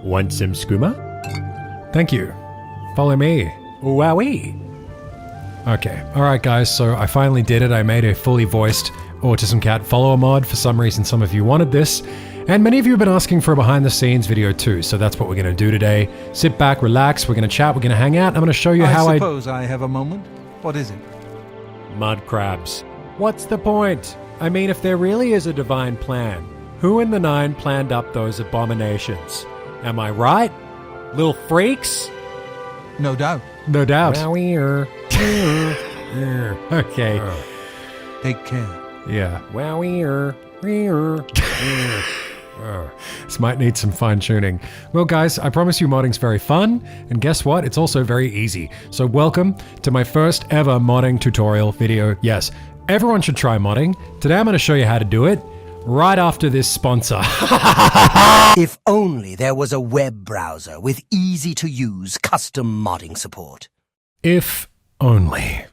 Want some skooma? Thank you. Follow me. Wowee. Okay, alright guys, so I finally did it. I made a fully voiced Autism Cat follower mod. For some reason, some of you wanted this. And many of you have been asking for a behind the scenes video too, so that's what we're going to do today. Sit back, relax, we're going to chat, we're going to hang out. I'm going to show you how I suppose I have a moment. What is it? Mud crabs. What's the point? I mean, if there really is a divine plan, who in the nine planned up those abominations? Am I right? Little freaks? No doubt. No doubt. Wowie. Okay. Take care. Yeah. Wowie. This might need some fine tuning. Well guys, I promise you modding's very fun, and guess what? It's also very easy. So welcome to my first ever modding tutorial video. Yes, everyone should try modding. Today I'm going to show you how to do it right after this sponsor. If only there was a web browser with easy-to-use custom modding support. If only.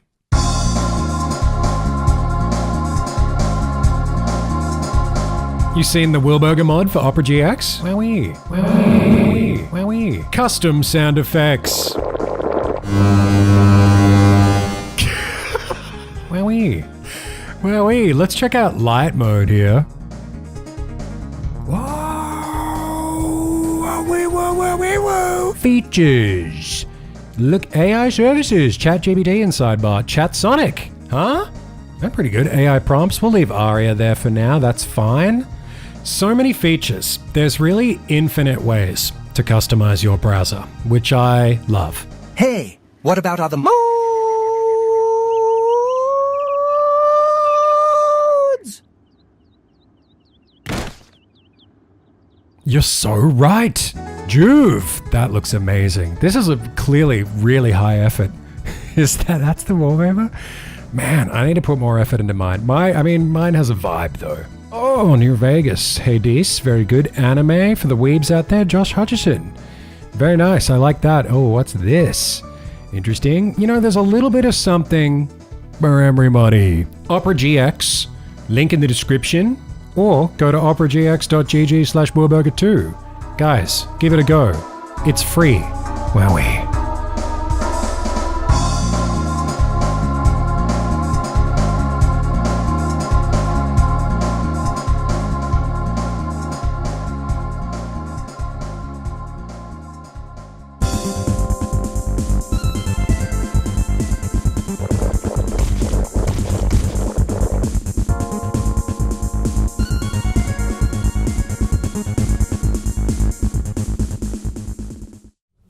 You seen the Wilburgur mod for Opera GX? Wowie. Wowie. Wowie. Custom sound effects. Wowie. Wowie. Let's check out light mode here. Whoa. Features. Look, AI services, ChatGPT and sidebar, Chat Sonic. Huh? That's pretty good. AI prompts. We'll leave Aria there for now. That's fine. So many features. There's really infinite ways to customize your browser, which I love. Hey, what about other modes? You're so right. Juve. That looks amazing. This is a clearly really high effort. That's the wallpaper? Man, I need to put more effort into mine. Mine has a vibe though. Oh, New Vegas. Hades, very good. Anime for the weebs out there. Josh Hutchison. Very nice. I like that. Oh, what's this? Interesting. You know, there's a little bit of something for everybody. Opera GX. Link in the description. Or go to operagx.gg/Wilburgur2. Guys, give it a go. It's free. Wowie.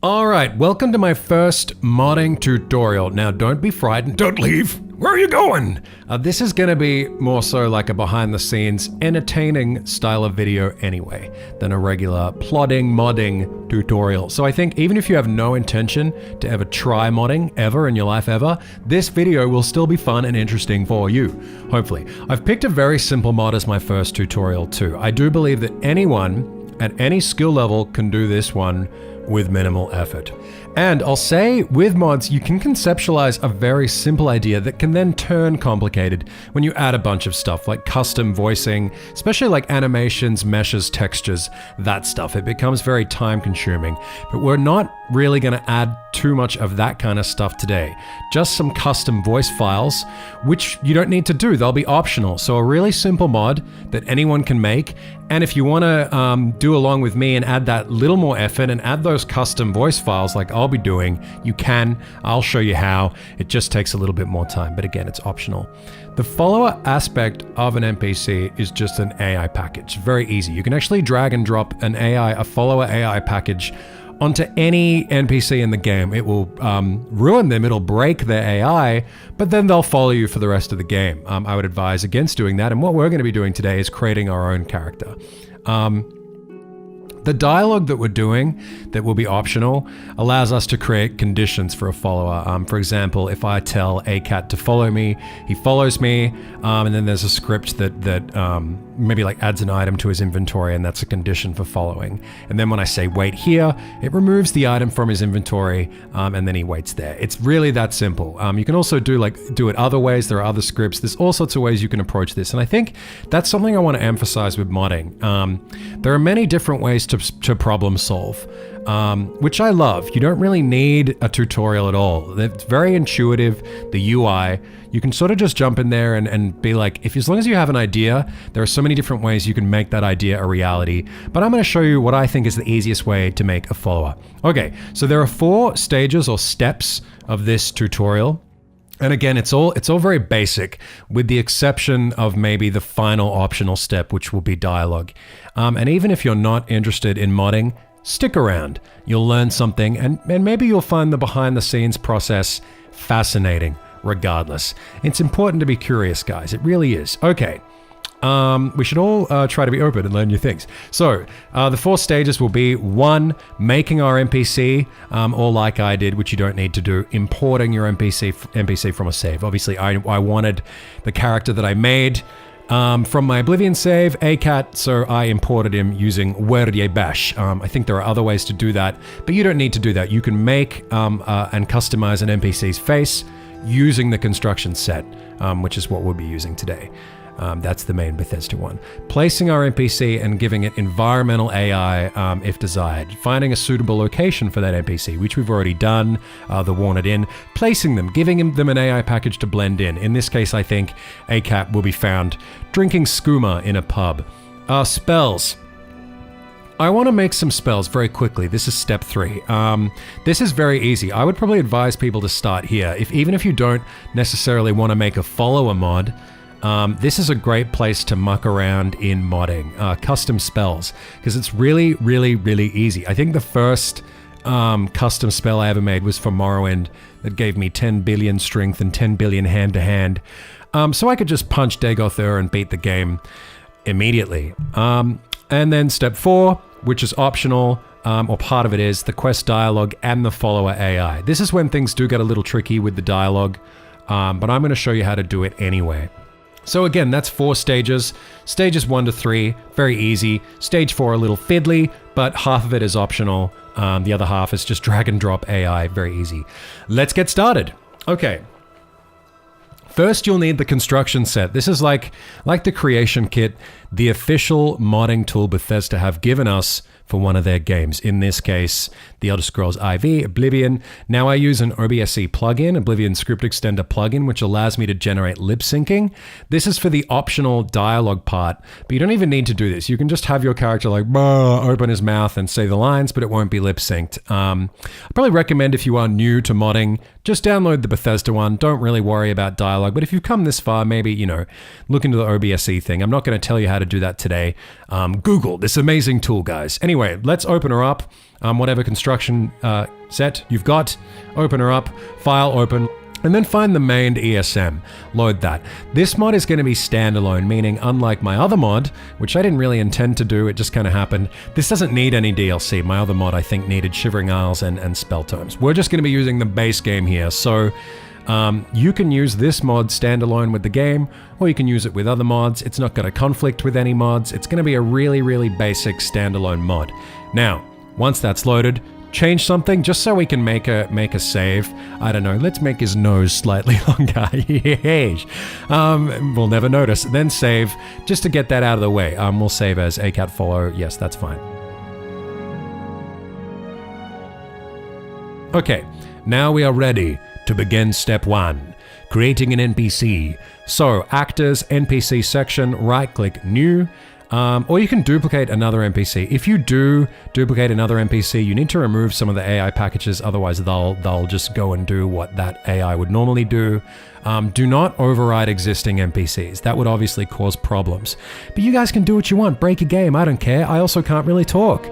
Alright, welcome to my first modding tutorial. Now don't be frightened, don't leave. Where are you going? This is going to be more so like a behind the scenes, entertaining style of video anyway, than a regular plotting, modding tutorial. So I think even if you have no intention to ever try modding ever in your life ever, this video will still be fun and interesting for you, hopefully. I've picked a very simple mod as my first tutorial too. I do believe that anyone at any skill level can do this one with minimal effort. And I'll say, with mods, you can conceptualize a very simple idea that can then turn complicated when you add a bunch of stuff like custom voicing, especially like animations, meshes, textures, that stuff. It becomes very time consuming, but we're not really going to add too much of that kind of stuff today. Just some custom voice files, which you don't need to do. They'll be optional. So a really simple mod that anyone can make. And if you want to do along with me and add that little more effort and add those custom voice files like I'll be doing, you can. I'll show you how. It just takes a little bit more time, but again, it's optional. The follower aspect of an NPC is just an AI package. Very easy. You can actually drag and drop a follower AI package onto any NPC in the game. It will ruin them, it'll break their AI, but then they'll follow you for the rest of the game. I would advise against doing that, and what we're going to be doing today is creating our own character. The dialogue that we're doing, that will be optional, allows us to create conditions for a follower. For example, if I tell a cat to follow me, he follows me, and then there's a script that maybe like adds an item to his inventory, and that's a condition for following. And then when I say wait here, it removes the item from his inventory, and then he waits there. It's really that simple. You can also do it other ways. There are other scripts. There's all sorts of ways you can approach this, and I think that's something I want to emphasize with modding. There are many different ways to problem solve, which I love. You don't really need a tutorial at all. It's very intuitive. The UI, you can sort of just jump in there and be like, as long as you have an idea, there are so many different ways you can make that idea a reality. But I'm going to show you what I think is the easiest way to make a follower. Okay, so there are 4 stages or steps of this tutorial. And again, it's all very basic, with the exception of maybe the final optional step, which will be dialogue. And even if you're not interested in modding, stick around. You'll learn something, and maybe you'll find the behind the scenes process fascinating regardless. It's important to be curious, guys. It really is. Okay. We should all try to be open and learn new things. So the 4 stages will be 1, making our NPC, or like I did, which you don't need to do, importing your NPC from a save. Obviously, I wanted the character that I made from my Oblivion save, ACAT, so I imported him using yore bash. I think there are other ways to do that, but you don't need to do that. You can make and customize an NPC's face using the construction set, which is what we'll be using today. That's the main Bethesda one. Placing our NPC and giving it environmental AI if desired. Finding a suitable location for that NPC, which we've already done, the worn it in. Placing them, giving them an AI package to blend in. In this case, I think ACAP will be found drinking skooma in a pub. Spells. I want to make some spells very quickly. This is step 3. This is very easy. I would probably advise people to start here. Even if you don't necessarily want to make a follower mod, this is a great place to muck around in modding, custom spells, because it's really, really, really easy. I think the first custom spell I ever made was for Morrowind that gave me 10 billion strength and 10 billion hand-to-hand, so I could just punch Dagoth Ur and beat the game immediately. And then step 4, which is optional, or part of it is, the quest dialogue and the follower AI. This is when things do get a little tricky with the dialogue, but I'm going to show you how to do it anyway. So again, that's 4 stages. Stages 1 to 3, very easy. Stage 4, a little fiddly, but half of it is optional. The other half is just drag and drop AI, very easy. Let's get started. Okay. First, you'll need the construction set. This is like the creation kit, the official modding tool Bethesda have given us for one of their games. In this case, The Elder Scrolls IV, Oblivion. Now I use an OBSE plugin, Oblivion Script Extender plugin, which allows me to generate lip syncing. This is for the optional dialogue part, but you don't even need to do this. You can just have your character like open his mouth and say the lines, but it won't be lip synced. I probably recommend, if you are new to modding, just download the Bethesda one. Don't really worry about dialogue, but if you've come this far, maybe, look into the OBSE thing. I'm not going to tell you how to do that today. Google this amazing tool, guys. Anyway, let's open her up. Whatever construction set you've got, open her up, file open, and then find the main ESM. Load that. This mod is going to be standalone, meaning unlike my other mod, which I didn't really intend to do, it just kind of happened, this doesn't need any DLC. My other mod, I think, needed Shivering Isles and Spell Tomes. We're just going to be using the base game here, so you can use this mod standalone with the game, or you can use it with other mods. It's not going to conflict with any mods. It's going to be a really, really basic standalone mod. Now, once that's loaded, change something just so we can make a save. I don't know, let's make his nose slightly longer. We'll never notice. Then save, just to get that out of the way. We'll save as ACAT follow. Yes, that's fine. Okay, now we are ready to begin step 1, creating an NPC. So, actors, NPC section, right-click new, or you can duplicate another NPC. If you do duplicate another NPC, you need to remove some of the AI packages, otherwise they'll just go and do what that AI would normally do. Do not override existing NPCs. That would obviously cause problems. But you guys can do what you want, break a game, I don't care. I also can't really talk,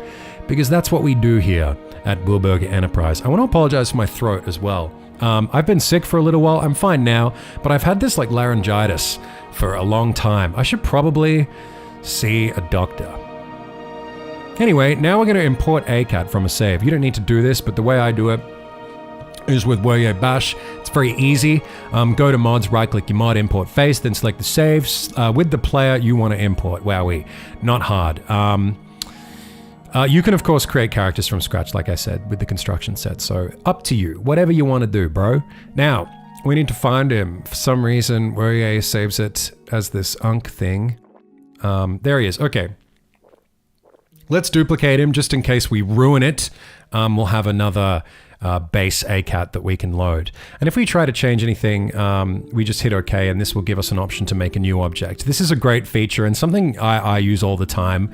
because that's what we do here at Wilburgur Enterprise. I want to apologize for my throat as well. I've been sick for a little while. I'm fine now, but I've had this laryngitis for a long time. I should probably see a doctor. Anyway, now we're going to import ACAT from a save. You don't need to do this, but the way I do it, is with Yore Bash. It's very easy. Go to mods, right click your mod, import face, then select the saves. With the player you want to import. Wowee. Not hard. You can of course create characters from scratch, like I said, with the construction set. So up to you. Whatever you want to do, bro. Now, we need to find him. For some reason, Yore saves it as this unk thing. There he is. Okay. Let's duplicate him just in case we ruin it. We'll have another base ACAT that we can load. And if we try to change anything, we just hit OK, and this will give us an option to make a new object. This is a great feature and something I use all the time.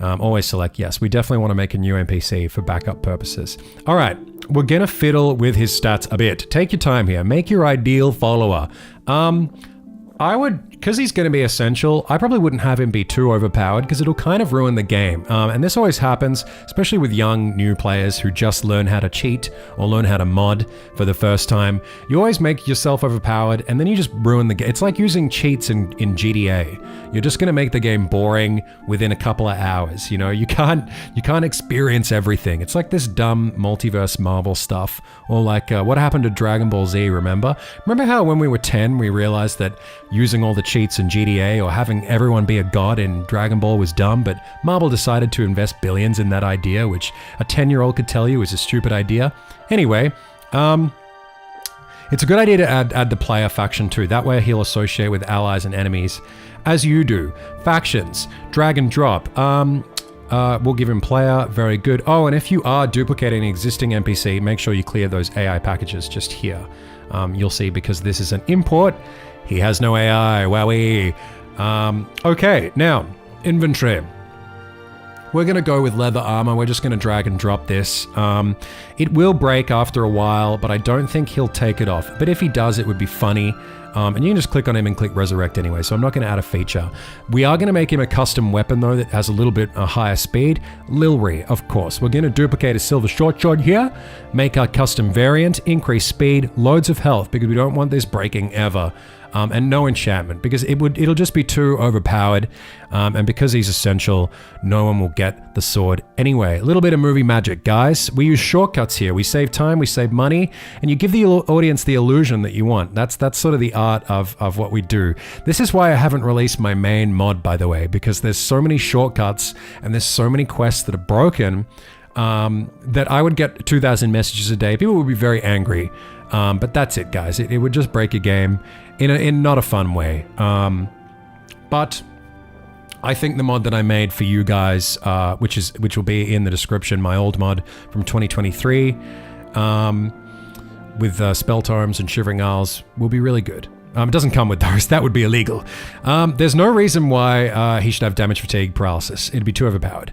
Always select yes. We definitely want to make a new NPC for backup purposes. All right, we're going to fiddle with his stats a bit. Take your time here. Make your ideal follower. I would, because he's going to be essential, I probably wouldn't have him be too overpowered because it'll kind of ruin the game. And this always happens, especially with young new players who just learn how to cheat or learn how to mod for the first time. You always make yourself overpowered and then you just ruin the game. It's like using cheats in GTA. You're just going to make the game boring within a couple of hours. You know, you can't experience everything. It's like this dumb multiverse Marvel stuff, or like what happened to Dragon Ball Z, remember? Remember how when we were 10, we realized that using all the cheats in GTA or having everyone be a god in Dragon Ball was dumb, but Marvel decided to invest billions in that idea, which a 10-year-old could tell you is a stupid idea. Anyway, it's a good idea to add the player faction too. That way he'll associate with allies and enemies as you do. Factions, drag and drop. We'll give him player, very good. Oh, and if you are duplicating an existing NPC, make sure you clear those AI packages just here. You'll see, because this is an import, he has no AI, wowee. Okay, now, inventory. We're gonna go with leather armor. We're just gonna drag and drop this. It will break after a while, but I don't think he'll take it off. But if he does, it would be funny. And you can just click on him and click resurrect anyway, so I'm not going to add a feature. We are going to make him a custom weapon though that has a little bit higher speed. Lilry, of course. We're going to duplicate a silver short sword here, make our custom variant, increase speed, loads of health, because we don't want this breaking ever. And no enchantment, because it'll just be too overpowered. And because he's essential, no one will get the sword anyway. A little bit of movie magic, guys. We use shortcuts here. We save time, we save money, and you give the audience the illusion that you want. That's sort of the art of what we do. This is why I haven't released my main mod, by the way, because there's so many shortcuts and there's so many quests that are broken that I would get 2,000 messages a day. People would be very angry. But that's it, guys. It would just break a game in not a fun way. But I think the mod that I made for you guys, which will be in the description, my old mod from 2023, with spell tomes and shivering owls, will be really good. It doesn't come with those. That would be illegal. There's no reason why he should have damage fatigue paralysis. It'd be too overpowered.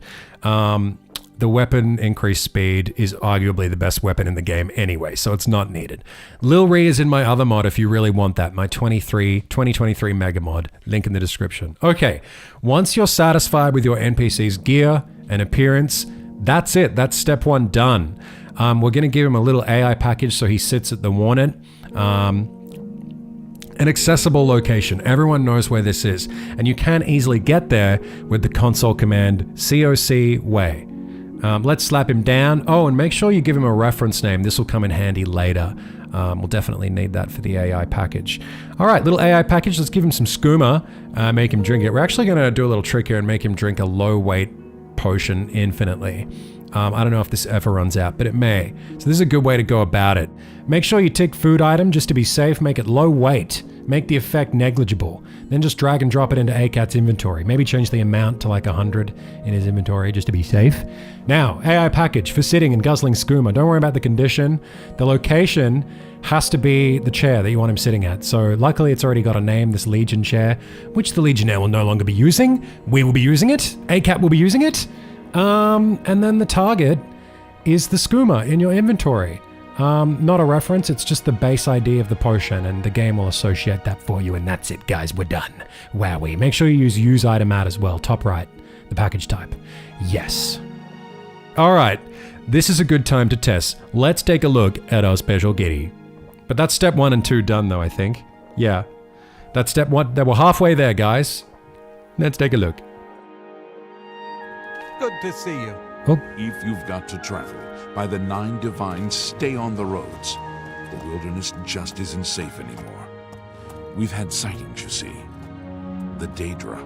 The weapon increased speed is arguably the best weapon in the game anyway, so it's not needed. Lilry is in my other mod if you really want that, my 2023 mega mod, link in the description. Okay, once you're satisfied with your NPC's gear and appearance, that's it. That's step one done. We're going to give him a little AI package so he sits at the Warnet. An accessible location. Everyone knows where this is, and you can easily get there with the console command COC way. Let's slap him down. Oh, and make sure you give him a reference name. This will come in handy later. We'll definitely need that for the AI package. All right, little AI package. Let's give him some skooma. Make him drink it. We're actually going to do a little trick here and make him drink a low-weight potion infinitely. I don't know if this ever runs out, but it may. So this is a good way to go about it. Make sure you tick food item just to be safe. Make it low weight. Make the effect negligible. Then just drag and drop it into ACAT's inventory. Maybe change the amount to like 100 in his inventory just to be safe. Now, AI package for sitting and guzzling skooma. Don't worry about the condition. The location has to be the chair that you want him sitting at. So luckily it's already got a name, this Legion chair, which the Legionnaire will no longer be using. We will be using it. ACAT will be using it. And then the target is the skooma in your inventory. Not a reference, it's just the base ID of the potion, and the game will associate that for you, and that's it, guys, we're done. Wowee. Make sure you use item add as well, top right, the package type. Yes. Alright, this is a good time to test. Let's take a look at our special giddy. But that's step 1 and 2 done though, I think. Yeah. That's step 1, we're halfway there, guys. Let's take a look. Good to see you. Oh, If you've got to travel, by the 9 divines, stay on the roads. The wilderness just isn't safe anymore. We've had sightings, you see. The Daedra.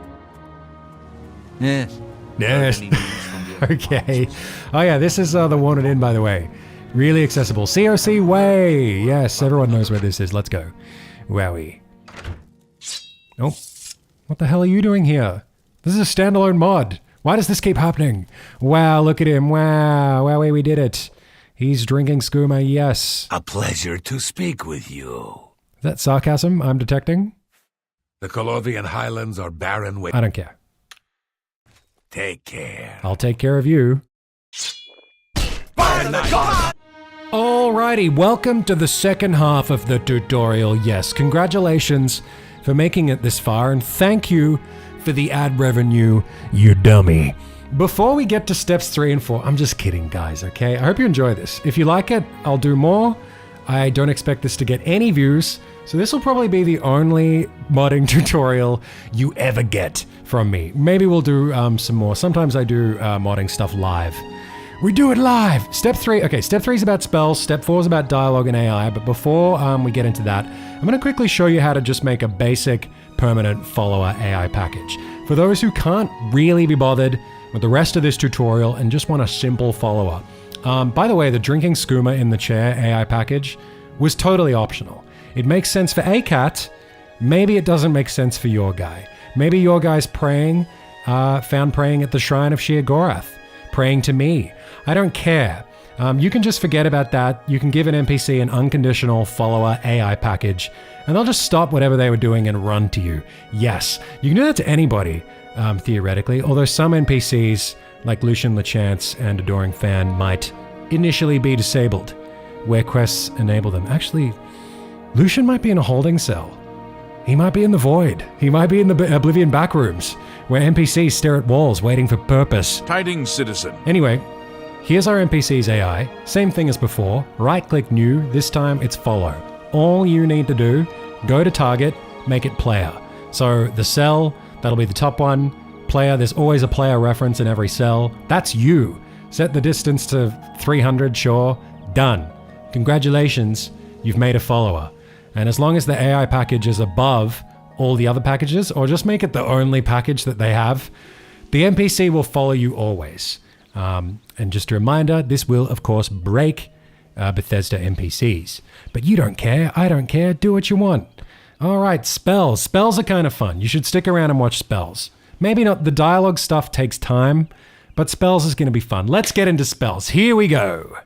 Yes. yes. Any news from the Okay. Oh yeah, this is the Wanted Inn, by the way. Really accessible. COC Way! Yes, everyone knows where this is. Let's go. Wowie. Oh. What the hell are you doing here? This is a standalone mod. Why does this keep happening? Wow, look at him. Wow. Wowie, we did it. He's drinking skooma, yes. A pleasure to speak with you. Is that sarcasm I'm detecting? The Colovian Highlands are barren I don't care. Take care. I'll take care of you. Alrighty, welcome to the second half of the tutorial. Yes, congratulations for making it this far, and thank you for the ad revenue, you dummy. Before we get to steps 3 and 4, I'm just kidding, guys, okay? I hope you enjoy this. If you like it, I'll do more. I don't expect this to get any views, so this will probably be the only modding tutorial you ever get from me. Maybe we'll do some more. Sometimes I do modding stuff live. We do it live! Step 3, okay, step 3 is about spells, step 4 is about dialogue and AI, but before we get into that, I'm going to quickly show you how to just make a basic permanent follower AI package. For those who can't really be bothered with the rest of this tutorial and just want a simple follower. By the way, the drinking skooma in the chair AI package was totally optional. It makes sense for ACAT, maybe it doesn't make sense for your guy. Maybe your guy's praying, found praying at the shrine of Sheer-Gorath, praying to me. I don't care. You can just forget about that. You can give an NPC an unconditional follower AI package, and they'll just stop whatever they were doing and run to you. Yes, you can do that to anybody, theoretically, although some NPCs, like Lucian LeChance and Adoring Fan, might initially be disabled, where quests enable them. Actually, Lucian might be in a holding cell. He might be in the void. He might be in the Oblivion backrooms, where NPCs stare at walls waiting for purpose. Tidings, citizen. Anyway, here's our NPC's AI. Same thing as before. Right-click new. This time it's follow. All you need to do, go to target, make it player. So the cell, that'll be the top one. Player, there's always a player reference in every cell. That's you. Set the distance to 300, sure. Done. Congratulations, you've made a follower. And as long as the AI package is above all the other packages, or just make it the only package that they have, the NPC will follow you always. And just a reminder, this will, of course, break Bethesda NPCs. But you don't care, I don't care, do what you want. All right, spells. Spells are kind of fun. You should stick around and watch spells. Maybe not, the dialogue stuff takes time, but spells is going to be fun. Let's get into spells. Here we go.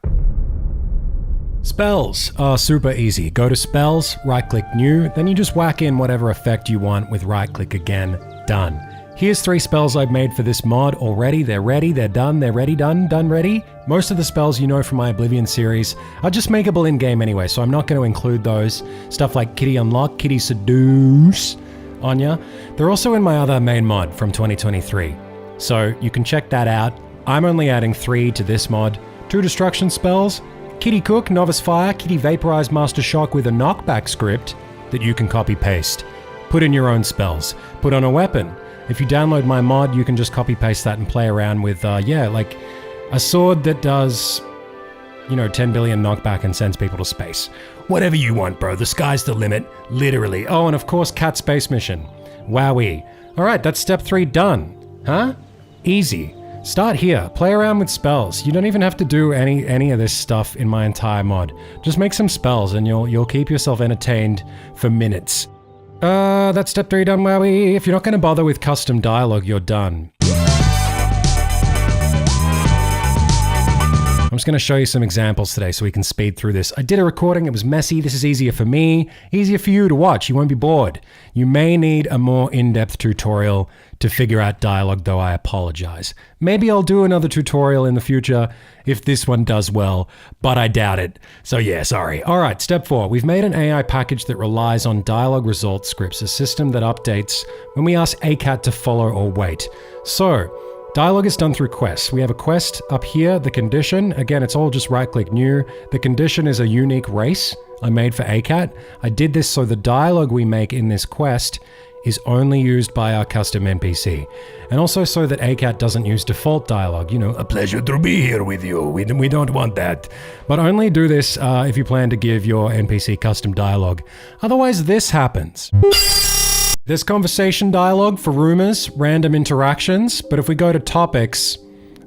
Spells are super easy. Go to spells, right-click new, then you just whack in whatever effect you want with right-click again. Done. Here's 3 spells I've made for this mod already. They're ready, they're done, they're ready, done, ready. Most of the spells you know from my Oblivion series are just makeable in-game anyway, so I'm not going to include those. Stuff like Kitty Unlock, Kitty Seduce, Anya. They're also in my other main mod from 2023. So you can check that out. I'm only adding 3 to this mod. 2 destruction spells, Kitty Cook, Novice Fire, Kitty Vaporize, Master Shock with a knockback script that you can copy-paste. Put in your own spells. Put on a weapon. If you download my mod, you can just copy-paste that and play around with, like a sword that does, 10 billion knockback and sends people to space. Whatever you want, bro. The sky's the limit. Literally. Oh, and of course, Cat Space Mission. Wowee. All right, that's step 3 done. Huh? Easy. Start here. Play around with spells. You don't even have to do any of this stuff in my entire mod. Just make some spells and you'll keep yourself entertained for minutes. That's step 3 done, wowie. If you're not going to bother with custom dialogue, you're done. I'm just going to show you some examples today so we can speed through this. I did a recording, it was messy. This is easier for me, easier for you to watch. You won't be bored. You may need a more in-depth tutorial to figure out dialogue, though I apologize. Maybe I'll do another tutorial in the future if this one does well, but I doubt it. So yeah, sorry. All right, step 4. We've made an AI package that relies on dialogue result scripts, a system that updates when we ask ACAT to follow or wait. So, dialogue is done through quests. We have a quest up here, the condition. Again, it's all just right-click new. The condition is a unique race I made for ACAT. I did this so the dialogue we make in this quest is only used by our custom NPC. And also so that ACAT doesn't use default dialogue, you know, a pleasure to be here with you, we don't want that. But only do this if you plan to give your NPC custom dialogue. Otherwise this happens. There's conversation dialogue for rumors, random interactions, but if we go to topics,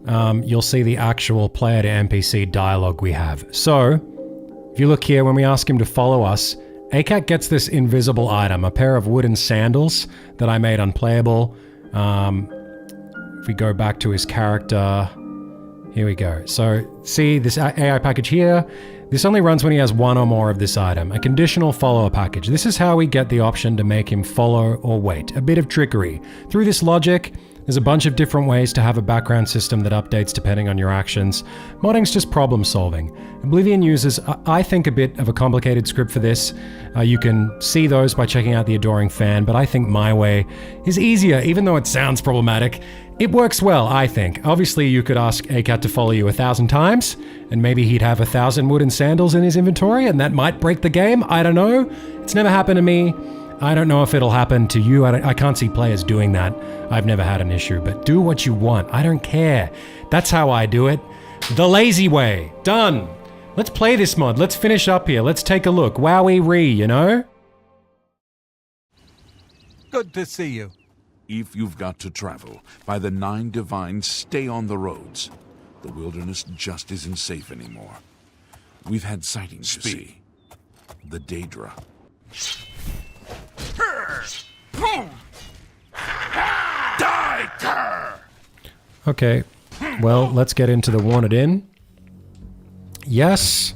you'll see the actual player to NPC dialogue we have. So, if you look here, when we ask him to follow us, ACAT gets this invisible item, a pair of wooden sandals that I made unplayable. If we go back to his character, here we go. So, see this AI package here? This only runs when he has one or more of this item, a conditional follower package. This is how we get the option to make him follow or wait. A bit of trickery. Through this logic, there's a bunch of different ways to have a background system that updates depending on your actions. Modding's just problem solving. Oblivion uses, I think, a bit of a complicated script for this. You can see those by checking out the Adoring Fan, but I think my way is easier, even though it sounds problematic. It works well, I think. Obviously, you could ask ACAT to follow you 1,000 times, and maybe he'd have 1,000 wooden sandals in his inventory, and that might break the game. I don't know. It's never happened to me. I don't know if it'll happen to you. I can't see players doing that. I've never had an issue, but do what you want. I don't care. That's how I do it. The lazy way. Done. Let's play this mod. Let's finish up here. Let's take a look. Wowee-ree, you know? Good to see you. If you've got to travel, by the 9 divines, stay on the roads. The wilderness just isn't safe anymore. We've had sightings, you see. The Daedra. Die, cur! Okay, well, let's get into the Worn It In. Yes.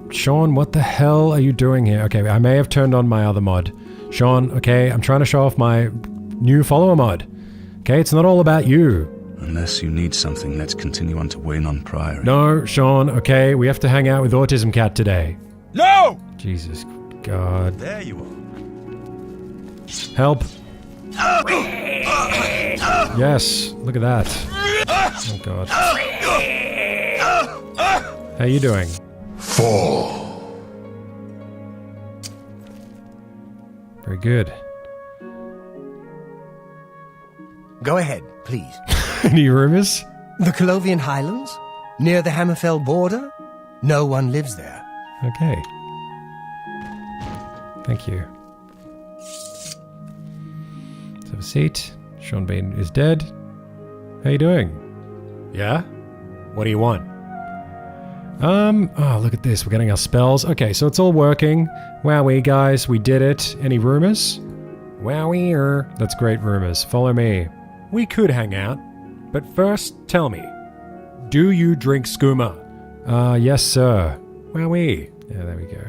Sean, what the hell are you doing here? Okay, I may have turned on my other mod. Sean, okay, I'm trying to show off my new follower mod. Okay, it's not all about you. Unless you need something, let's continue on to Wayne on Priory. No, Sean, okay, we have to hang out with Autism Cat today. No! Jesus God. There you are. Help. Yes, look at that. Oh God. How you doing? Fall. Very good. Go ahead, please. Any rumors? The Colovian Highlands? Near the Hammerfell border? No one lives there. Okay. Thank you. Let's have a seat. Sean Bean is dead. How you doing? Yeah? What do you want? Oh, look at this. We're getting our spells. Okay, so it's all working. Wowee, guys. We did it. Any rumors? Wowee-er. That's great rumors. Follow me. We could hang out, but first, tell me. Do you drink skooma? Yes, sir. Wowee. Yeah, there we go.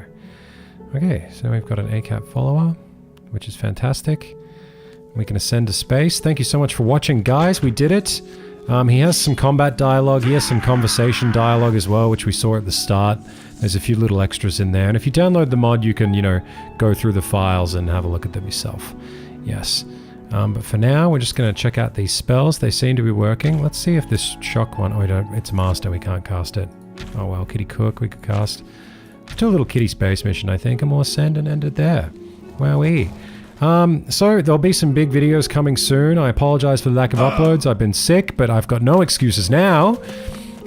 Okay, so we've got an ACAT follower, which is fantastic. We can ascend to space. Thank you so much for watching, guys. We did it. He has some combat dialogue. He has some conversation dialogue as well, which we saw at the start. There's a few little extras in there. And if you download the mod, you can, go through the files and have a look at them yourself. Yes. But for now, we're just going to check out these spells. They seem to be working. Let's see if this shock one... Oh, it's master. We can't cast it. Oh, well. Kitty Cook, we could cast. Let's do a little kitty space mission, I think, and we'll ascend and end it there. Wowee. So there'll be some big videos coming soon. I apologize for the lack of uploads. I've been sick, but I've got no excuses now.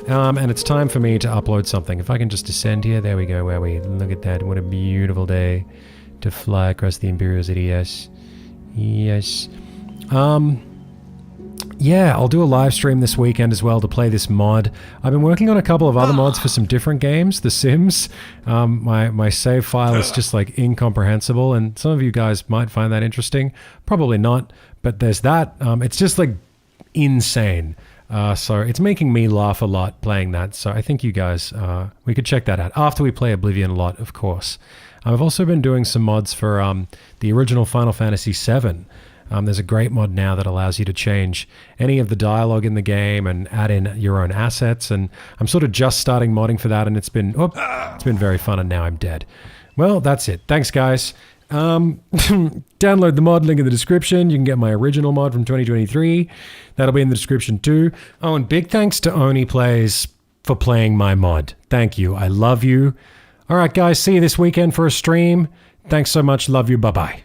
And it's time for me to upload something. If I can just descend here. There we go. Look at that. What a beautiful day to fly across the Imperial City. Yes. Yes. Yeah, I'll do a live stream this weekend as well to play this mod. I've been working on a couple of other mods for some different games. The Sims. My save file is just like incomprehensible, and some of you guys might find that interesting. Probably not, but there's that. It's just like insane. So it's making me laugh a lot playing that. So I think you guys, we could check that out after we play Oblivion a lot, of course. I've also been doing some mods for the original Final Fantasy VII. There's a great mod now that allows you to change any of the dialogue in the game and add in your own assets. And I'm sort of just starting modding for that, and it's been very fun, and now I'm dead. Well, that's it. Thanks, guys. Download the mod, link in the description. You can get my original mod from 2023. That'll be in the description too. Oh, and big thanks to Oni Plays for playing my mod. Thank you. I love you. All right, guys. See you this weekend for a stream. Thanks so much. Love you. Bye-bye.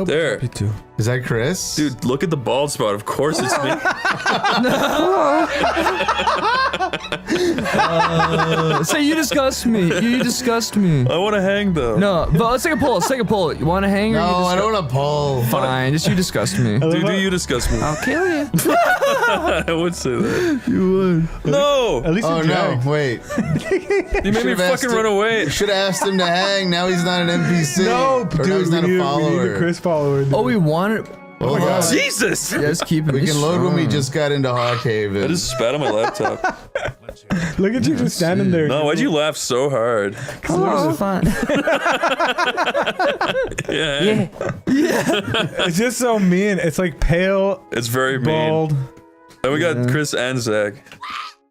There. Me too. Is that Chris? Dude, look at the bald spot. Of course it's me. Say you disgust me. You disgust me. I want to hang though. No, but let's take a poll. Let's take a poll. You want to hang or No, you I disgust? don't want to pull. Fine, just you disgust me. Dude, you disgust me. I'll kill you. I would say that. You would. No! At least Oh you no, wait. You made me fucking run away. You should have asked him to hang. Now he's not an NPC. No, Or dude, now he's not a we need follower. a Chris follower. Dude. Oh, we wanted. Oh my god. Jesus! Yeah, just keep it. We can load when we strong. just got into Hawkhaven. I just spat on my laptop. Look at you just standing there. No, why'd you laugh so hard? Oh, fun. Yeah. It's just so mean. It's like pale, It's very mean. bald. And we got Chris and Zach.